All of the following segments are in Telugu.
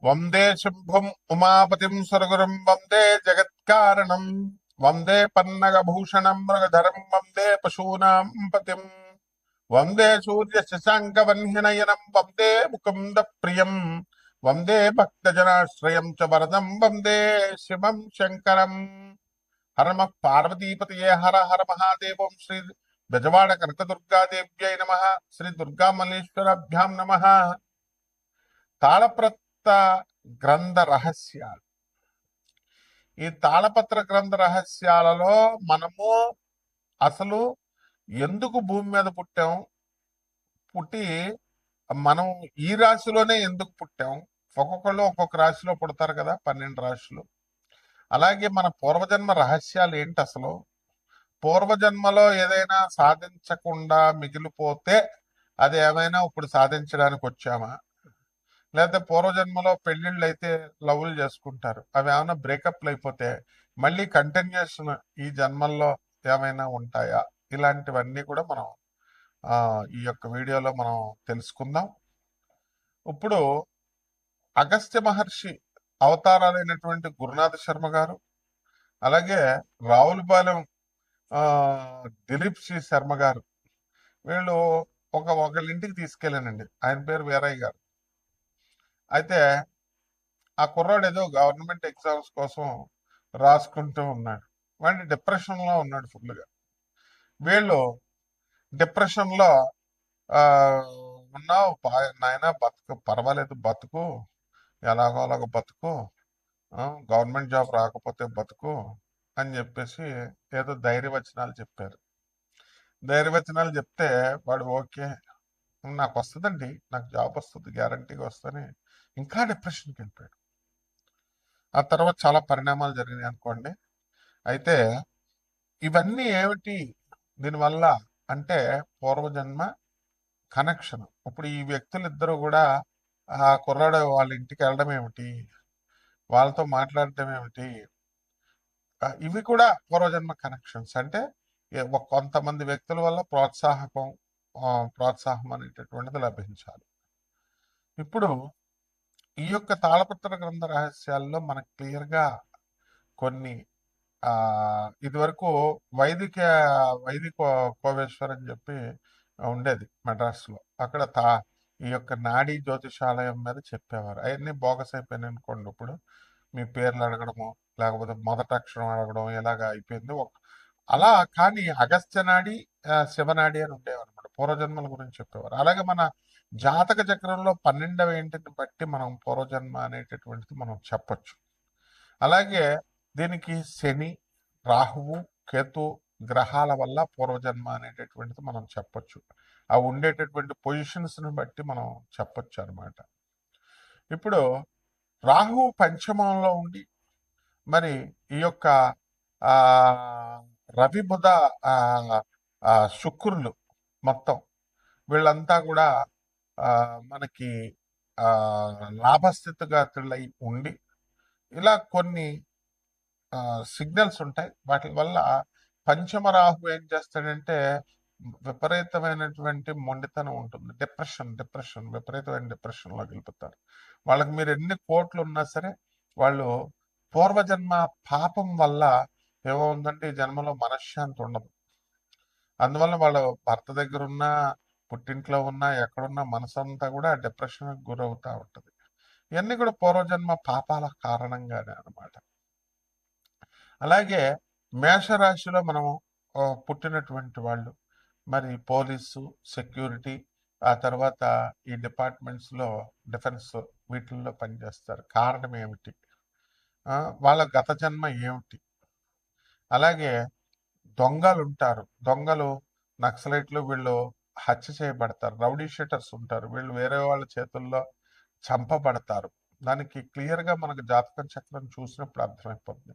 వందే శంభుం ఉమాపతిం సురగురుం వందే జగత్కారణం వందే పన్నగభూషణం మృగధరం వందే పశూనాం పతిం వందే సూర్య శశాంకవన్యనయనం వందే ముకుంద ప్రియం వందే భక్తజనాశ్రయం చ వరదం వందే శివం శంకరం. హర నమః పార్వతీపతయే హర హర మహాదేవం. శ్రీ బెజవాడ కనకదుర్గాదేవ్యై నమ. శ్రీ దుర్గామల్లేశ్వరాభ్యాం నమ. తాళప్రత గ్రంథ రహస్యాలు. ఈ తాళపత్ర గ్రంథ రహస్యాలలో మనము అసలు ఎందుకు భూమి మీద పుట్టాం, పుట్టి మనం ఈ రాశిలోనే ఎందుకు పుట్టాం, ఒక్కొక్కళ్ళు ఒక్కొక్క రాశిలో పుడతారు కదా, 12 రాశులు. అలాగే మన పూర్వజన్మ రహస్యాలు ఏంటి, అసలు పూర్వజన్మలో ఏదైనా సాధించకుండా మిగిలిపోతే అది ఏమైనా ఇప్పుడు సాధించడానికి వచ్చామా, లేకపోతే పూర్వజన్మలో పెళ్లిళ్ళు అయితే లవ్లు చేసుకుంటారు, అవి ఏమైనా బ్రేకప్లు అయిపోతే మళ్ళీ కంటిన్యూషన్ ఈ జన్మల్లో ఏమైనా ఉంటాయా, ఇలాంటివన్నీ కూడా మనం ఈ యొక్క వీడియోలో మనం తెలుసుకుందాం. ఇప్పుడు అగస్త్య మహర్షి అవతారాలైనటువంటి గురునాథ శర్మ గారు, అలాగే రావులపాలెం దిలీప్ సి శర్మ గారు, వీళ్ళు ఒకళ్ళ ఇంటికి తీసుకెళ్ళానండి. ఆయన పేరు వీరయ్య గారు. అయితే ఆ కుర్రాడు ఏదో గవర్నమెంట్ ఎగ్జామ్స్ కోసం రాసుకుంటూ ఉన్నాడు. వాడి డిప్రెషన్లో ఉన్నాడు ఫుల్గా. వీళ్ళు డిప్రెషన్లో ఆ ఉన్నావు నాయన, బతుకు పర్వాలేదు, బతుకు ఎలాగో అలాగో బతుకు, గవర్నమెంట్ జాబ్ రాకపోతే బతుకు అని చెప్పేసి ఏదో ధైర్యవచనాలు చెప్పారు. ధైర్యవచనాలు చెప్తే వాడు ఓకే, నాకు వస్తుందండి, నాకు జాబ్ వస్తుంది, గ్యారంటీగా వస్తుంది, ఇంకా డిప్రెషన్కి వెళ్ళిపోయాడు. ఆ తర్వాత చాలా పరిణామాలు జరిగినాయి అనుకోండి. అయితే ఇవన్నీ ఏమిటి దీనివల్ల అంటే పూర్వజన్మ కనెక్షన్. ఇప్పుడు ఈ వ్యక్తులు ఇద్దరు కూడా ఆ కుర్రాడు వాళ్ళ ఇంటికి వెళ్ళడం ఏమిటి, వాళ్ళతో మాట్లాడటం ఏమిటి, ఇవి కూడా పూర్వజన్మ కనెక్షన్స్. అంటే కొంతమంది వ్యక్తుల వల్ల ప్రోత్సాహం అనేటటువంటిది లభించాలి. ఇప్పుడు ఈ యొక్క తాళపత్ర గ్రంథ రహస్యాల్లో మనకు క్లియర్గా కొన్ని ఇదివరకు వైదిక కోవేశ్వర్ అని చెప్పి ఉండేది మెడ్రాస్లో. అక్కడ ఈ యొక్క నాడీ జ్యోతిషాలయం మీద చెప్పేవారు. అవన్నీ బోగస్ అయిపోయినాయి అనుకోండి. ఇప్పుడు మీ పేర్లు అడగడము, లేకపోతే మొదటి అక్షరం అడగడం, ఇలాగా అయిపోయింది. అలా కానీ అగస్త్య నాడి, శివనాడి అని ఉండేవారు అనమాట. పూర్వజన్మల గురించి చెప్పేవారు. అలాగే మన జాతక చక్రంలో 12వ ఇంటిని బట్టి మనం పూర్వజన్మ అనేటటువంటిది మనం చెప్పొచ్చు. అలాగే దీనికి శని, రాహువు, కేతు గ్రహాల వల్ల పూర్వజన్మ అనేటటువంటిది మనం చెప్పొచ్చు. అవి ఉండేటటువంటి పొజిషన్స్ని బట్టి మనం చెప్పొచ్చు అనమాట. ఇప్పుడు రాహు పంచమంలో ఉండి మరి ఈ యొక్క రవి బుధ శుక్రులు మొత్తం వీళ్ళంతా కూడా మనకి లాభస్థితిగతులై ఉండి ఇలా కొన్ని సిగ్నల్స్ ఉంటాయి. వాటి వల్ల పంచమ రాహు ఏం చేస్తాడంటే విపరీతమైనటువంటి మొండితనం ఉంటుంది. డిప్రెషన్ విపరీతమైన డిప్రెషన్లో వెళ్ళిపోతారు. వాళ్ళకి మీరు ఎన్ని కోట్లు ఉన్నా సరే వాళ్ళు పూర్వజన్మ పాపం వల్ల ఏమవుందంటే ఈ జన్మలో మనశ్శాంతి ఉండదు. అందువల్ల వాళ్ళు భర్త దగ్గర ఉన్నా, పుట్టింట్లో ఉన్నా, ఎక్కడున్నా మనసంతా కూడా డిప్రెషన్కి గురవుతూ ఉంటుంది. ఇవన్నీ కూడా పూర్వజన్మ పాపాల కారణంగానే అనమాట. అలాగే మేషరాశిలో మనం పుట్టినటువంటి వాళ్ళు మరి పోలీసు, సెక్యూరిటీ, ఆ తర్వాత ఈ డిపార్ట్మెంట్స్లో డిఫెన్స్ వీటిల్లో పనిచేస్తారు. కారణం ఏమిటి, వాళ్ళ గత జన్మ ఏమిటి. అలాగే దొంగలు ఉంటారు. దొంగలు, నక్సలైట్లు వీళ్ళు హత్య చేయబడతారు. రౌడీ షీటర్స్ ఉంటారు, వీళ్ళు వేరే వాళ్ళ చేతుల్లో చంపబడతారు. దానికి క్లియర్గా మనకు జాతకం చక్రం చూసినప్పుడు అర్థమైపోతుంది.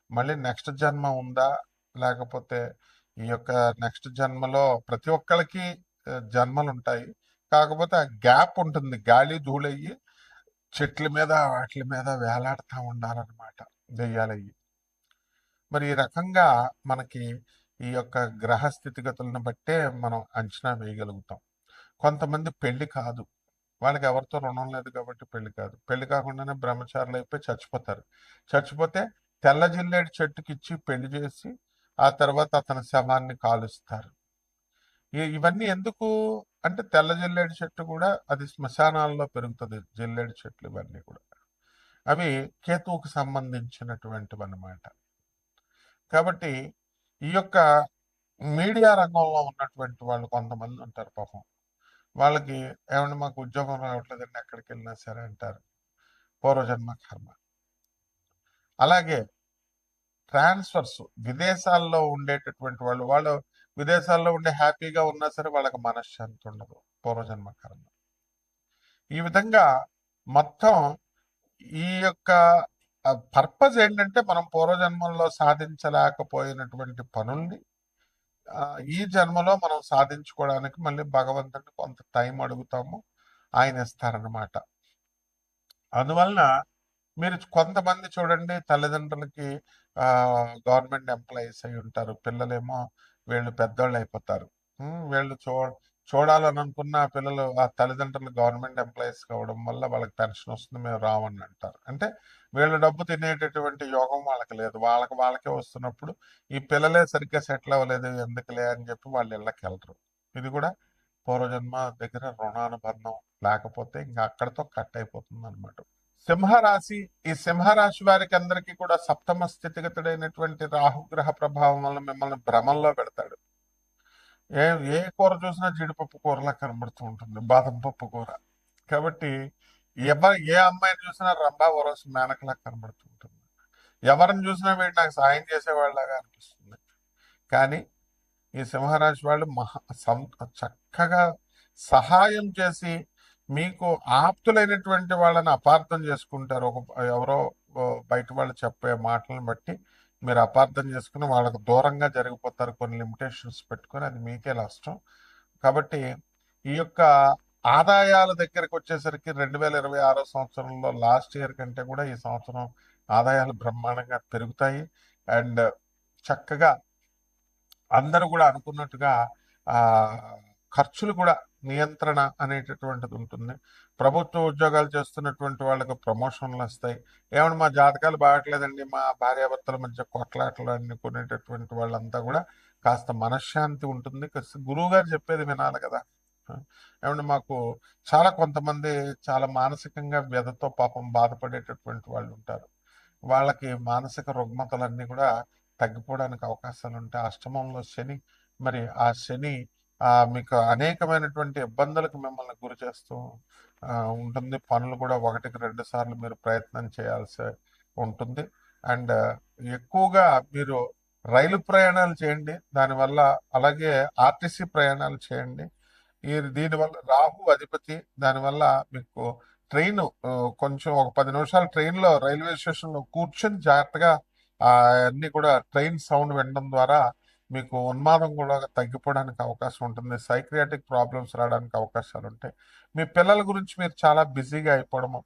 మళ్ళీ నెక్స్ట్ జన్మ ఉందా, లేకపోతే ఈ యొక్క నెక్స్ట్ జన్మలో ప్రతి ఒక్కరికి జన్మలు ఉంటాయి. కాకపోతే ఆ గ్యాప్ ఉంటుంది, గాలి ధూళయ్యి చెట్ల మీద వాటి మీద వేలాడుతూ ఉండాలన్నమాట దెయ్యాలయ్యి. మరి ఈ రకంగా మనకి ఈ యొక్క గ్రహ స్థితిగతులను బట్టే మనం అంచనా వేయగలుగుతాం. కొంతమంది పెళ్లి కాదు, వాళ్ళకి ఎవరితో రుణం లేదు కాబట్టి పెళ్లి కాదు. పెళ్లి కాకుండానే బ్రహ్మచారులు అయిపోయి చచ్చిపోతారు. చచ్చిపోతే తెల్ల జిల్లేడు చెట్టుకిచ్చి పెళ్లి చేసి ఆ తర్వాత అతని శవాన్ని కాలుస్తారు. ఇవన్నీ ఎందుకు అంటే తెల్ల జిల్లేడు చెట్టు కూడా అది శ్మశానాల్లో పెరుగుతుంది. జిల్లేడు చెట్లు ఇవన్నీ కూడా అవి కేతువుకు సంబంధించినటువంటివి అన్నమాట. కాబట్టి ఈ యొక్క మీడియా రంగంలో ఉన్నటువంటి వాళ్ళు కొంతమంది ఉంటారు పాపం. వాళ్ళకి ఏమంటే మాకు ఉద్యోగం రావట్లేదండి, ఎక్కడికి వెళ్ళినా సరే అంటారు. పూర్వజన్మ కర్మ. అలాగే ట్రాన్స్ఫర్స్ విదేశాల్లో ఉండేటటువంటి వాళ్ళు విదేశాల్లో ఉండే హ్యాపీగా ఉన్నా సరే వాళ్ళకి మనశ్శాంతి ఉండదు. పూర్వజన్మ కర్మ. ఈ విధంగా మొత్తం ఈ యొక్క పర్పస్ ఏంటంటే మనం పూర్వజన్మల్లో సాధించలేకపోయినటువంటి పనుల్ని ఈ జన్మలో మనం సాధించుకోవడానికి మళ్ళీ భగవంతుడిని కొంత టైం అడుగుతాము, ఆయన ఇస్తారనమాట. అందువలన మీరు కొంతమంది చూడండి, తల్లిదండ్రులకి గవర్నమెంట్ ఎంప్లాయీస్ అయి ఉంటారు, పిల్లలేమో వీళ్ళు పెద్దోళ్ళు అయిపోతారు. వీళ్ళు చూడాలని అనుకున్న పిల్లలు ఆ తల్లిదండ్రులు గవర్నమెంట్ ఎంప్లాయీస్ కావడం వల్ల వాళ్ళకి పెన్షన్ వస్తుంది, మేము రావని అంటారు. అంటే వీళ్ళ డబ్బు తినేటటువంటి యోగం వాళ్ళకి లేదు. వాళ్ళకే వస్తున్నప్పుడు ఈ పిల్లలే సరిగ్గా సెటిల్ అవ్వలేదు ఎందుకులే అని చెప్పి వాళ్ళు ఇళ్ళకి వెళ్ళరు. ఇది కూడా పూర్వజన్మ దగ్గర రుణానుబంధం లేకపోతే ఇంకా అక్కడితో కట్ అయిపోతుంది అనమాట. సింహరాశి, ఈ సింహరాశి వారికి అందరికీ కూడా సప్తమ స్థితిగతుడైనటువంటి రాహుగ్రహ ప్రభావం వల్ల మిమ్మల్ని భ్రమంలో పెడతాడు. ఏ కూర చూసినా జీడిపప్పు కూరలా కనబడుతూ ఉంటుంది, బాదం పప్పు కూర. కాబట్టి ఏ అమ్మాయిని చూసినా రంభా వరస మేనకలా కనబడుతూ ఉంటుంది. ఎవరిని చూసినా వీడు నాకు సాయం చేసేవాళ్ళగా అనిపిస్తుంది. కానీ ఈ సింహరాశి వాళ్ళు చక్కగా సహాయం చేసి మీకు ఆప్తులైనటువంటి వాళ్ళని అపార్థం చేసుకుంటారు. ఎవరో బయట వాళ్ళు చెప్పే మాటలను బట్టి మీరు అపార్థం చేసుకుని వాళ్ళకు దూరంగా జరిగిపోతారు. కొన్ని లిమిటేషన్స్ పెట్టుకొని అది మీకే నష్టం. కాబట్టి ఈ యొక్క ఆదాయాల దగ్గరకు వచ్చేసరికి 2026 సంవత్సరంలో లాస్ట్ ఇయర్ కంటే కూడా ఈ సంవత్సరం ఆదాయాలు బ్రహ్మాండంగా పెరుగుతాయి. అండ్ చక్కగా అందరూ కూడా అనుకున్నట్టుగా ఆ ఖర్చులు కూడా నియంత్రణ అనేటటువంటిది ఉంటుంది. ప్రభుత్వ ఉద్యోగాలు చేస్తున్నటువంటి వాళ్ళకు ప్రమోషన్లు వస్తాయి. ఏమన్నా మా జాతకాలు బాగట్లేదండి, మా భార్యాభర్తల మధ్య కొట్లాటలు అనుకునేటటువంటి వాళ్ళంతా కూడా కాస్త మనశ్శాంతి ఉంటుంది. గురువు గారు చెప్పేది వినాలి కదా. ఏమంటే మాకు కొంతమంది చాలా మానసికంగా వ్యధతో పాపం బాధపడేటటువంటి వాళ్ళు ఉంటారు. వాళ్ళకి మానసిక రుగ్మతలన్నీ కూడా తగ్గిపోవడానికి అవకాశాలు ఉంటాయి. అష్టమంలో శని, మరి ఆ శని మీకు అనేకమైనటువంటి ఇబ్బందులకు మిమ్మల్ని గురి చేస్తూ ఉంటుంది. పనులు కూడా 1-2 సార్లు మీరు ప్రయత్నం చేయాల్సి ఉంటుంది. అండ్ ఎక్కువగా మీరు రైలు ప్రయాణాలు చేయండి దానివల్ల, అలాగే ఆర్టీసీ ప్రయాణాలు చేయండి. దీనివల్ల రాహు అధిపతి, దానివల్ల మీకు ట్రైన్ కొంచెం ఒక 10 నిమిషాలు ట్రైన్లో రైల్వే స్టేషన్లో కూర్చొని జాగ్రత్తగా అన్ని కూడా ట్రైన్ సౌండ్ వినడం ద్వారా మీకు ఉన్మాదం కూడా తగ్గిపోవడానికి అవకాశం ఉంటుంది. సైక్రియాటిక్ ప్రాబ్లమ్స్ రావడానికి అవకాశాలు ఉంటాయి. మీ పిల్లల గురించి మీరు చాలా బిజీగా అయిపోవడము,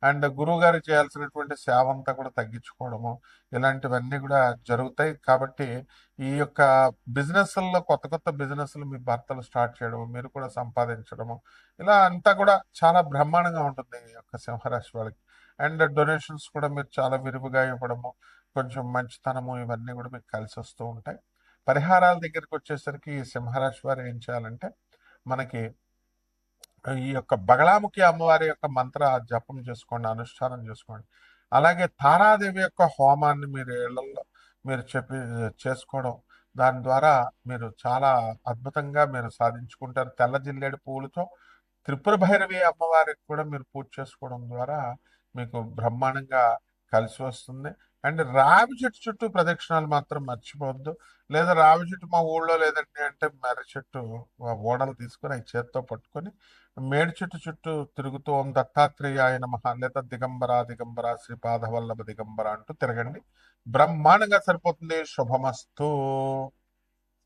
అండ్ గురువు గారు చేయాల్సినటువంటి సేవ అంతా కూడా తగ్గించుకోవడము, ఇలాంటివన్నీ కూడా జరుగుతాయి. కాబట్టి ఈ యొక్క బిజినెస్ల్లో కొత్త బిజినెస్లు మీ భర్తలు స్టార్ట్ చేయడము, మీరు కూడా సంపాదించడము, ఇలా అంతా కూడా చాలా బ్రహ్మాండంగా ఉంటుంది ఈ యొక్క సింహరాశి వాళ్ళకి. అండ్ డొనేషన్స్ కూడా మీరు చాలా విరివిగా ఇవ్వడము, కొంచెం మంచితనము, ఇవన్నీ కూడా మీకు కలిసి వస్తూ ఉంటాయి. పరిహారాల దగ్గరికి వచ్చేసరికి ఈ సింహరాశి వారు ఏం చేయాలంటే, మనకి ఈ యొక్క బగళాముఖి అమ్మవారి యొక్క మంత్ర జపం చేసుకోండి, అనుష్ఠానం చేసుకోండి. అలాగే తారాదేవి యొక్క హోమాన్ని మీరు ఇళ్లలో మీరు చేసుకోవడం, దాని ద్వారా మీరు చాలా అద్భుతంగా మీరు సాధించుకుంటారు. తెల్ల జిల్లేడు పువ్వులతో త్రిపుర భైరవి అమ్మవారికి కూడా మీరు పూజ చేసుకోవడం ద్వారా మీకు బ్రహ్మాండంగా కలిసి వస్తుంది. అండ్ రావి చెట్టు చుట్టూ ప్రదక్షిణాలు మాత్రం మర్చిపోవద్దు. లేదా రావి చెట్టు మా ఊళ్ళో లేదండి అంటే మర్రి చెట్టు ఓడలు తీసుకొని అవి చేత్తో పట్టుకొని మేడి చెట్టు చుట్టూ తిరుగుతూ ఓం దత్తాత్రేయాయ నమః లేదా దిగంబర శ్రీపాద వల్లభ దిగంబర అంటూ తిరగండి. బ్రహ్మాండంగా సరిపోతుంది. శుభమస్తు.